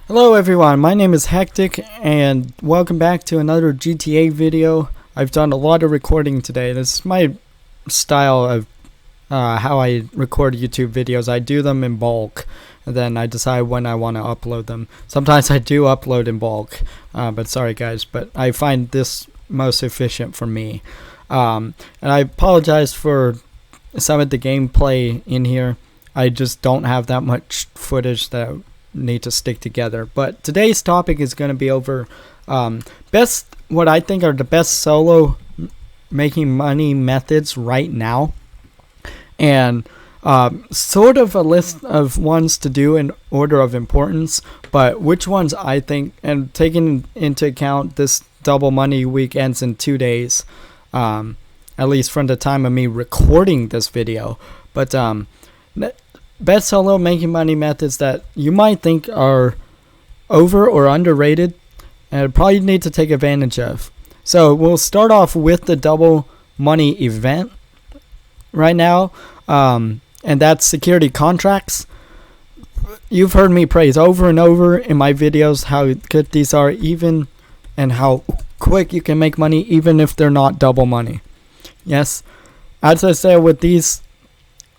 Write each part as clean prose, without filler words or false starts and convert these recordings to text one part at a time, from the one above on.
Hello everyone, my name is Hectic and welcome back to another GTA video. I've done a lot of recording today. This is my style of how I record YouTube videos. I do them in bulk and then I decide when I want to upload them. Sometimes I do upload in bulk, but sorry guys, but I find this most efficient for me. And I apologize for some of the gameplay in here. I just don't have that much footage that need to stick together. But today's topic is going to be over what I think are the best solo making money methods right now, and sort of a list of ones to do in order of importance, but which ones I think, and taking into account this double money week ends in 2 days, at least from the time of me recording this video. But best solo making money methods that you might think are over or underrated and probably need to take advantage of. So we'll start off with the double money event right now, and that's security contracts. You've heard me praise over and over in my videos how good these are, even, and how quick you can make money even if they're not double money. Yes, as I said, with these,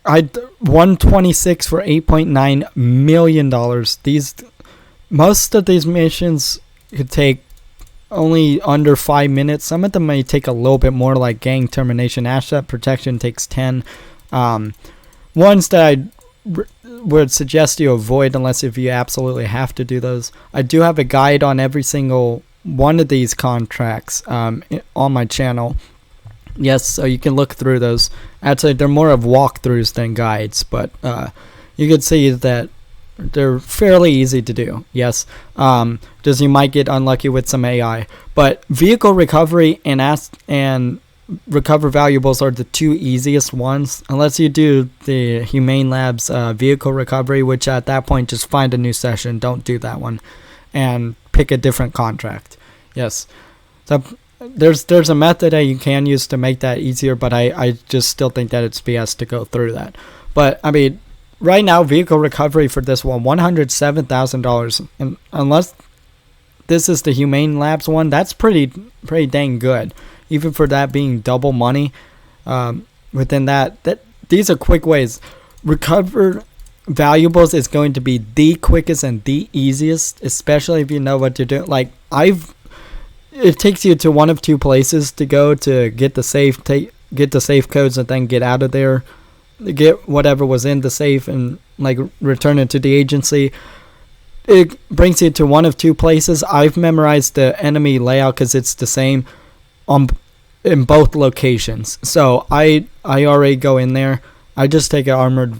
I 126 for $8.9 million. Most of these missions could take only under 5 minutes. Some of them may take a little bit more, like gang termination. Asset protection takes 10. Ones that I would suggest you avoid unless if you absolutely have to do those. I do have a guide on every single one of these contracts on my channel. Yes, so you can look through those. Actually, they're more of walkthroughs than guides, but you can see that they're fairly easy to do. Yes, just you might get unlucky with some AI. But vehicle recovery and recover valuables are the two easiest ones, unless you do the Humane Labs vehicle recovery, which at that point just find a new session. Don't do that one, and pick a different contract. Yes, so there's a method that you can use to make that easier, but I just still think that it's BS to go through that. But I mean, right now vehicle recovery for this one, $107,000, and unless this is the Humane Labs one, that's pretty dang good, even for that being double money. Within that these are quick ways. Recover valuables is going to be the quickest and the easiest, especially if you know what you're doing. Like it takes you to one of two places to go to get the safe, get the safe codes, and then get out of there, get whatever was in the safe, and like return it to the agency. It brings you to one of two places. I've memorized the enemy layout because it's the same in both locations. So I already go in there. I just take an armored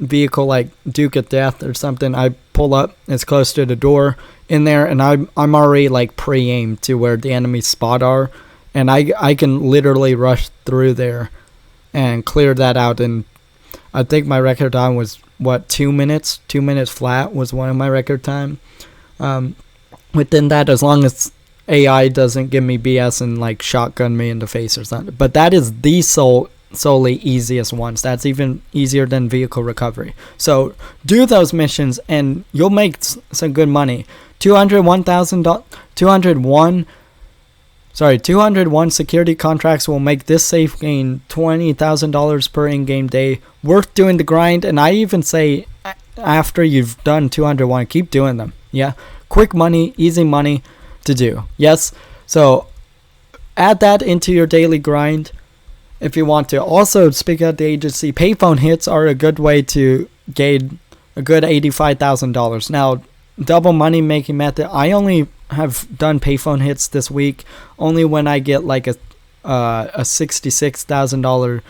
vehicle like Duke of Death or something. I pull up as close to the door in there, and I'm already like pre-aimed to where the enemy spot are, and I can literally rush through there and clear that out. And I think my record time was 2 minutes. 2 minutes flat was one of my record time. Within that, as long as AI doesn't give me BS and like shotgun me in the face or something. But that is the solely easiest ones. That's even easier than vehicle recovery. So do those missions and you'll make some good money. 201 security contracts will make this safe gain $20,000 per in-game day. Worth doing the grind, and I even say after you've done 201, keep doing them. Yeah, quick money, easy money to do. Yes, so add that into your daily grind if you want to. Also, speaking of the agency, Payphone Hits are a good way to gain a good $85,000. Now, double money making method, I only have done Payphone Hits this week only when I get like a $66,000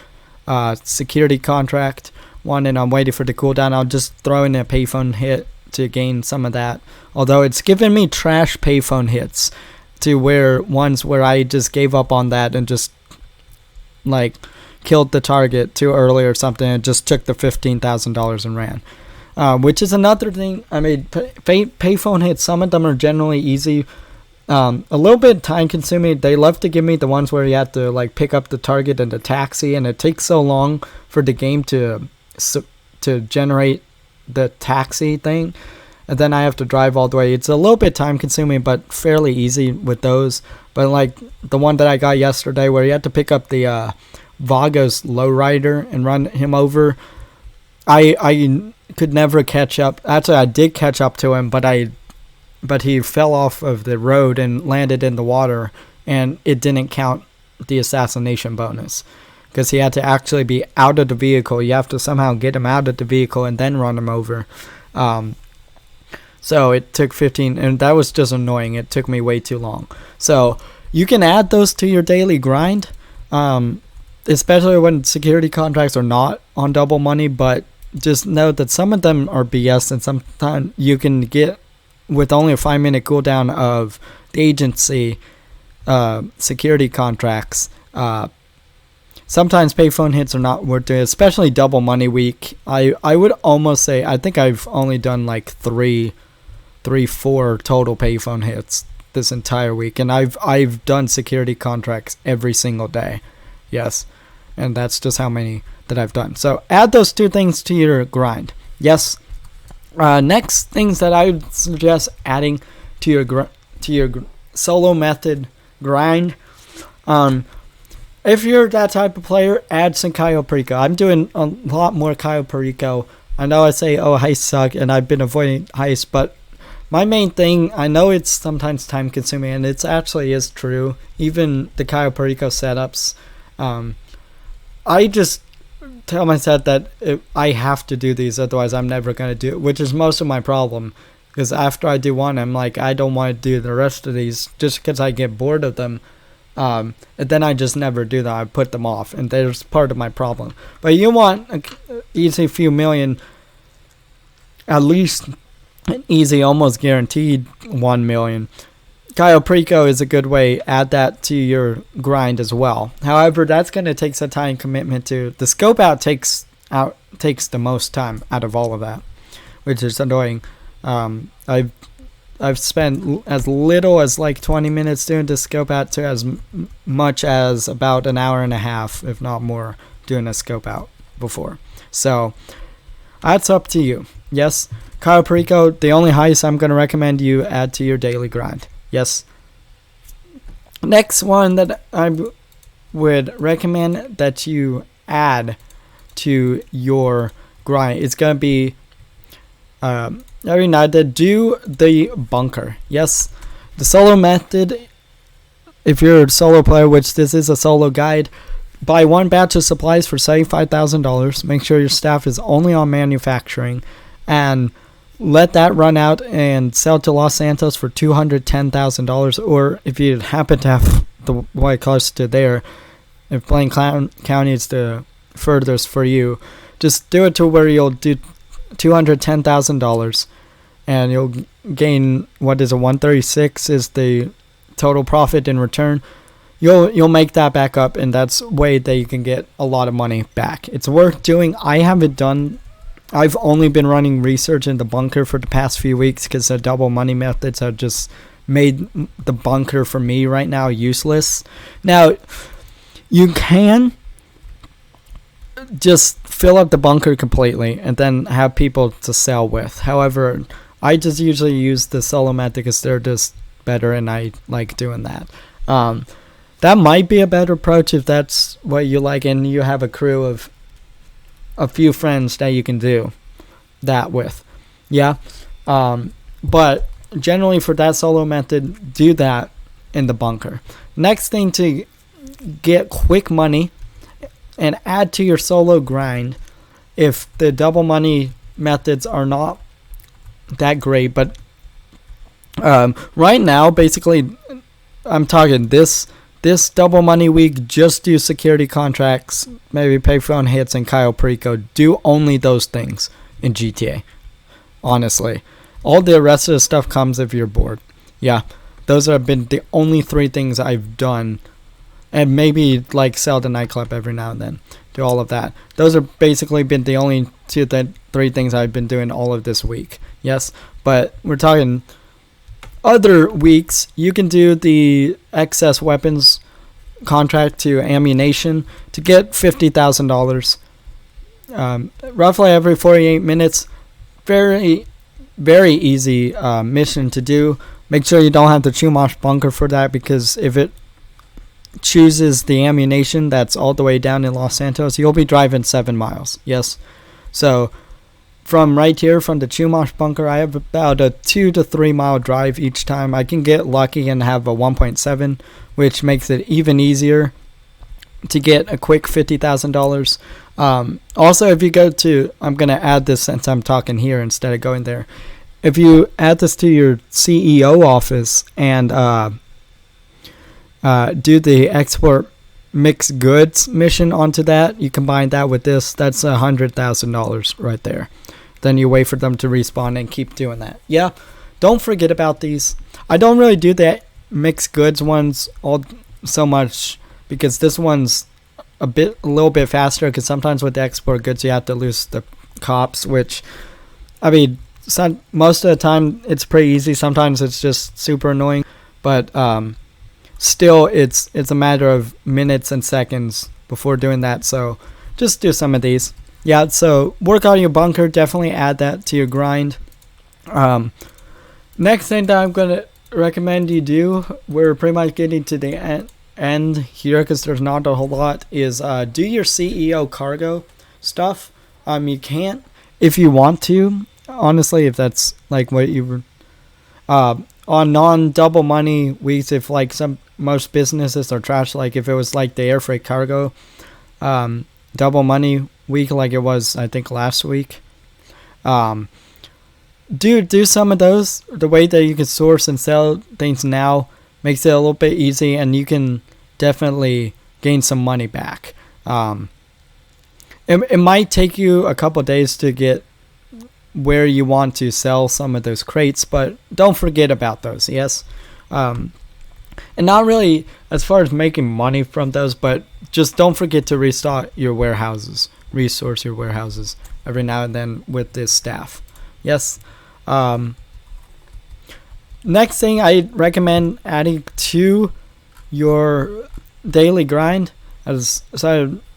security contract one, and I'm waiting for the cooldown. I'll just throw in a payphone hit to gain some of that, although it's given me trash payphone hits to where ones where I just gave up on that and just like killed the target too early or something and just took the $15,000 and ran. Which is another thing. I mean, payphone hits, some of them are generally easy, a little bit time consuming. They love to give me the ones where you have to like pick up the target in the taxi, and it takes so long for the game to generate the taxi thing. and then I have to drive all the way. It's a little bit time consuming, but fairly easy with those. But like the one that I got yesterday, where you had to pick up the Vagos lowrider and run him over, I could never catch up. Actually, I did catch up to him, but he fell off of the road and landed in the water, and it didn't count the assassination bonus because he had to actually be out of the vehicle. You have to somehow get him out of the vehicle and then run him over. So it took 15, and that was just annoying. It took me way too long. So you can add those to your daily grind, especially when security contracts are not on double money, but just note that some of them are BS, and sometimes you can get, with only a 5-minute cooldown of the agency security contracts, sometimes payphone hits are not worth it, especially double money week. I would almost say, I think I've only done like 4 total payphone hits this entire week, and I've done security contracts every single day. Yes, and that's just how many that I've done. So add those 2 things to your grind. Yes. Next things that I would suggest adding to your solo method grind. If you're that type of player, add some Cayo Perico. I'm doing a lot more Cayo Perico. I know I say, oh, heists suck, and I've been avoiding heists, but my main thing, I know it's sometimes time consuming, and it actually is true. Even the Cayo Perico setups, I just tell myself that I have to do these, otherwise I'm never going to do it, which is most of my problem. Because after I do one, I'm like, I don't want to do the rest of these just because I get bored of them. And then I just never do that. I put them off, and there's part of my problem. But you want an easy few million, at least an easy, almost guaranteed 1 million. Cayo Perico is a good way. Add that to your grind as well. However, that's going to take some time commitment to. The scope out takes the most time out of all of that, which is annoying. I've spent as little as like 20 minutes doing the scope out to as much as about an hour and a half, if not more, doing a scope out before. So that's up to you. Yes, Cayo Perico, the only heist I'm going to recommend you add to your daily grind. Yes. Next one that I would recommend that you add to your grind is going to be every night to do the bunker. Yes, the solo method. If you're a solo player, which this is a solo guide, buy 1 batch of supplies for $75,000. Make sure your staff is only on manufacturing, and let that run out and sell to Los Santos for $210,000. Or if you happen to have the white cluster there, if Blaine County is the furthest for you, just do it to where you'll do $210,000, and you'll gain, what is it, 136 is the total profit in return. You'll make that back up, and that's a way that you can get a lot of money back. It's worth doing. I've only been running research in the bunker for the past few weeks because the double money methods have just made the bunker for me right now useless. Now, you can just fill up the bunker completely and then have people to sell with. However, I just usually use the solo method because they're just better, and I like doing that. That might be a better approach if that's what you like and you have a crew of a few friends that you can do that with. Yeah. But generally for that solo method, do that in the bunker. Next thing to get quick money and add to your solo grind, if the double money methods are not that great, but right now, basically, I'm talking this double money week, just do security contracts, maybe Payphone Hits and Cayo Perico. Do only those things in GTA. Honestly, all the rest of the stuff comes if you're bored. Yeah, those have been the only 3 things I've done, and maybe like sell the Nightclub every now and then. Do all of that. Those have basically been the only 3 things I've been doing all of this week. Yes, but we're talking other weeks. You can do the excess weapons contract to ammunition to get $50,000 roughly every 48 minutes. Very very easy mission to do. Make sure you don't have the Chumash bunker for that, because if it chooses the ammunition that's all the way down in Los Santos, you'll be driving 7 miles. Yes. So from right here, from the Chumash bunker, I have about a 2 to 3 mile drive each time. I can get lucky and have a 1.7, which makes it even easier to get a quick $50,000. Also, if you go to, I'm going to add this since I'm talking here instead of going there. If you add this to your CEO office and do the export mixed goods mission onto that, you combine that with this, that's $100,000 right there. Then you wait for them to respawn and keep doing that. Yeah, don't forget about these. I don't really do the mixed goods ones all so much, because this one's a little bit faster, because sometimes with the export goods you have to lose the cops, which, I mean, most of the time it's pretty easy. Sometimes it's just super annoying, but still it's a matter of minutes and seconds before doing that. So just do some of these. Yeah, so work on your bunker. Definitely add that to your grind. Next thing that I'm going to recommend you do, we're pretty much getting to the end here because there's not a whole lot, is do your CEO cargo stuff. You can't if you want to, honestly, if that's like what you on non-double money weeks, if like most businesses are trash, like if it was like the air freight cargo double money week like it was I think last week, do some of those. The way that you can source and sell things now makes it a little bit easy, and you can definitely gain some money back. It might take you a couple days to get where you want to sell some of those crates, but don't forget about those. Yes. And not really as far as making money from those, but just don't forget to restock your warehouses, resource your warehouses every now and then with this staff. Yes. Next thing I recommend adding to your daily grind as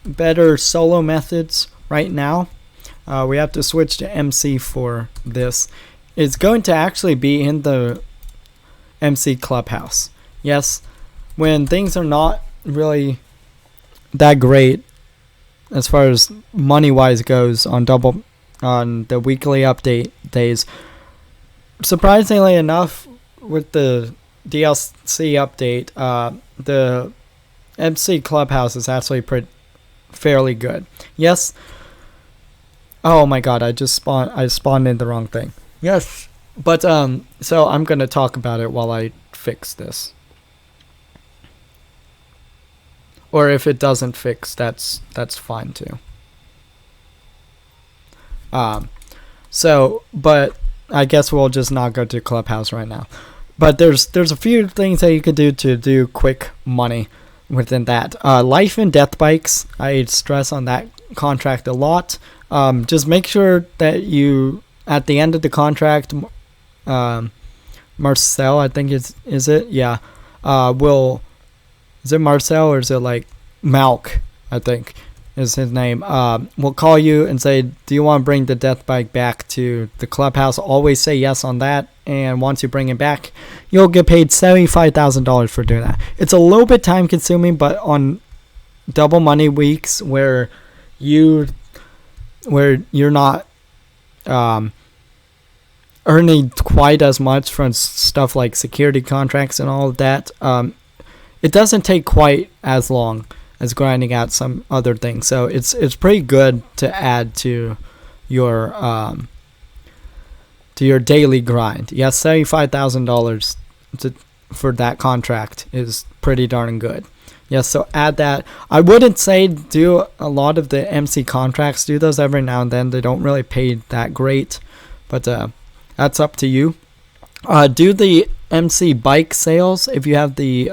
better solo methods right now. We have to switch to MC for this. It's going to actually be in the MC Clubhouse. Yes, when things are not really that great as far as money-wise goes on the weekly update days. Surprisingly enough, with the DLC update, the MC Clubhouse is actually fairly good. Yes. Oh my god, I spawned in the wrong thing. Yes. But so I'm going to talk about it while I fix this. Or if it doesn't fix, that's fine too. But I guess we'll just not go to Clubhouse right now. But there's a few things that you could do to do quick money within that. Life and death bikes, I stress on that contract a lot. Just make sure that you, at the end of the contract, Marcel, I think is it? Yeah. Is it Marcel or is it like Malk, I think is his name. We'll call you and say, do you want to bring the death bike back to the clubhouse? Always say yes on that. And once you bring it back, you'll get paid $75,000 for doing that. It's a little bit time consuming, but on double money weeks where you're not earning quite as much from stuff like security contracts and all of that, it doesn't take quite as long as grinding out some other things. So it's pretty good to add to your daily grind. Yes, $75,000 for that contract is pretty darn good. Yes, so add that. I wouldn't say do a lot of the MC contracts. Do those every now and then. They don't really pay that great, but that's up to you. Do the MC bike sales if you have the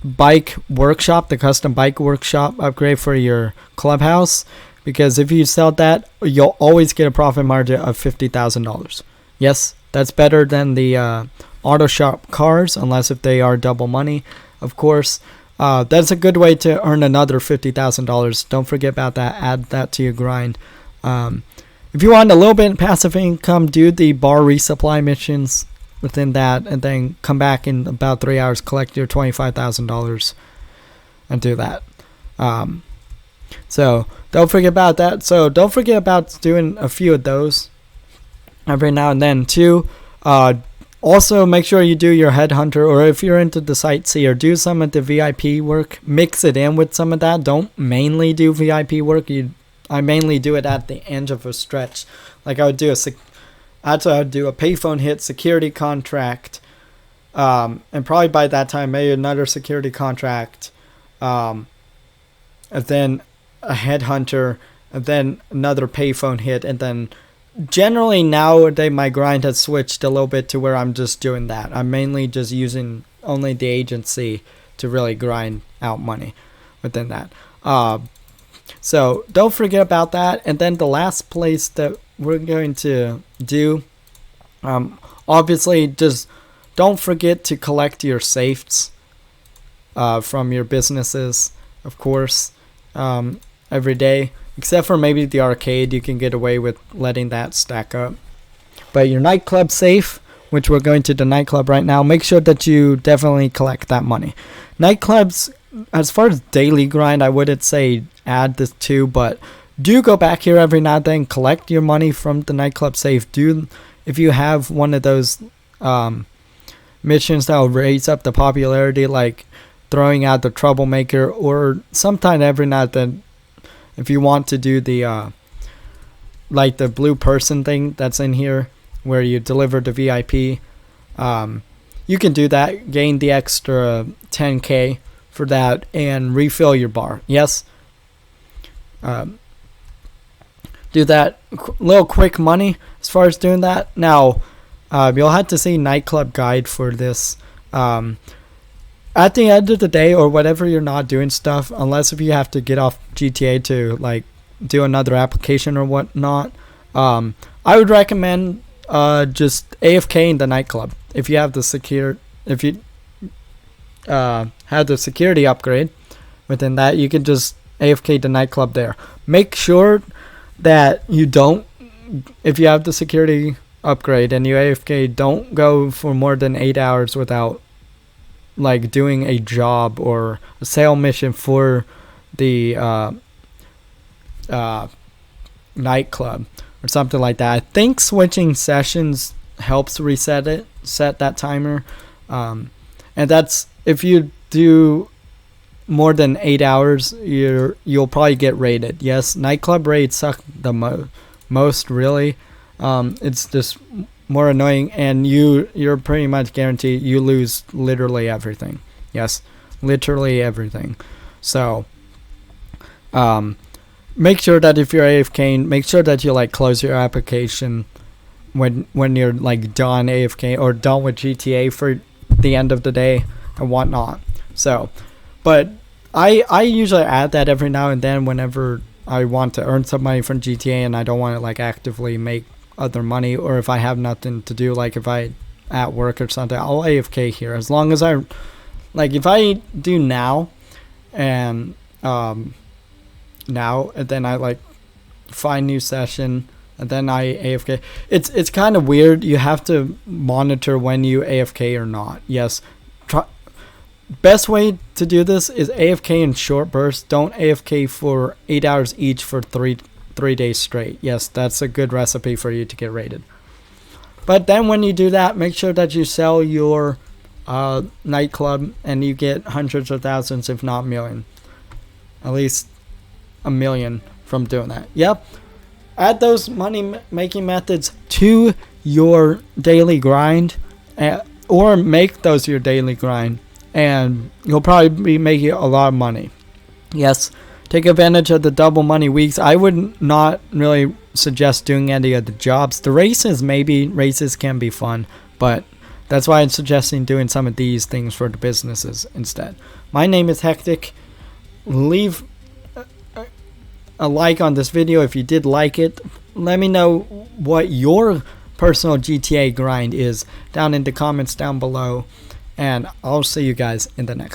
bike workshop, the custom bike workshop upgrade for your clubhouse, because if you sell that, you'll always get a profit margin of $50,000. Yes, that's better than the auto shop cars, unless if they are double money, of course. That's a good way to earn another $50,000. Don't forget about that. Add that to your grind. if you want a little bit of passive income, do the bar resupply missions within that, and then come back in about 3 hours, collect your $25,000, and do that. So don't forget about that. So don't forget about doing a few of those every now and then too. Also, make sure you do your headhunter, or if you're into the sightseer, do some of the VIP work. Mix it in with some of that. Don't mainly do VIP work. I mainly do it at the end of a stretch. Like I would do I would do a Payphone Hits security contract, and probably by that time maybe another security contract, and then a headhunter, and then another Payphone Hit, and then generally nowadays my grind has switched a little bit to where I'm just doing that. I'm mainly just using only the agency to really grind out money within that. So don't forget about that. And then the last place that we're going to do, obviously just don't forget to collect your safes from your businesses, of course, every day. Except for maybe the arcade, you can get away with letting that stack up. But your nightclub safe, which we're going to the nightclub right now, make sure that you definitely collect that money. Nightclubs, as far as daily grind, I wouldn't say add this to, but do go back here every now and then, collect your money from the nightclub safe. If you have one of those missions that will raise up the popularity, like throwing out the troublemaker, or sometime every now and then, if you want to do the like the blue person thing that's in here where you deliver the VIP, you can do that, gain the extra 10k for that, and refill your bar. Yes, do that. Little quick money as far as doing that. Now you'll have to see nightclub guide for this. At the end of the day, or whatever you're not doing stuff, unless if you have to get off GTA to like do another application or whatnot, I would recommend just AFK in the nightclub. If you have the have the security upgrade within that, you can just AFK the nightclub there. Make sure that you don't, if you have the security upgrade and you AFK, don't go for more than 8 hours without like doing a job or a sale mission for the nightclub or something like that. I think switching sessions helps set that timer, and that's if you do more than 8 hours, you'll probably get raided. Yes, nightclub raids suck the most really. It's just more annoying, and you're pretty much guaranteed you lose literally everything. Yes, literally everything. So make sure that if you're AFK, make sure that you like close your application when you're like done AFK or done with GTA for the end of the day and whatnot. So but I usually add that every now and then whenever I want to earn some money from GTA and I don't want to like actively make other money, or if I have nothing to do, like if I at work or something, I'll AFK here. As long as I like, if I do now and then I like find new session and then I AFK, it's kind of weird. You have to monitor when you AFK or not. Yes, best way to do this is AFK in short bursts. Don't AFK for 8 hours each for three days straight. Yes, that's a good recipe for you to get raided. But then when you do that, make sure that you sell your nightclub and you get hundreds of thousands, if not million, at least a million from doing that. Yep, add those money making methods to your daily grind, or make those your daily grind, and you'll probably be making a lot of money. Yes, take advantage of the double money weeks. I would not really suggest doing any of the jobs. The races can be fun, but that's why I'm suggesting doing some of these things for the businesses instead. My name is Hectic. Leave a like on this video if you did like it. Let me know what your personal GTA grind is down in the comments down below, and I'll see you guys in the next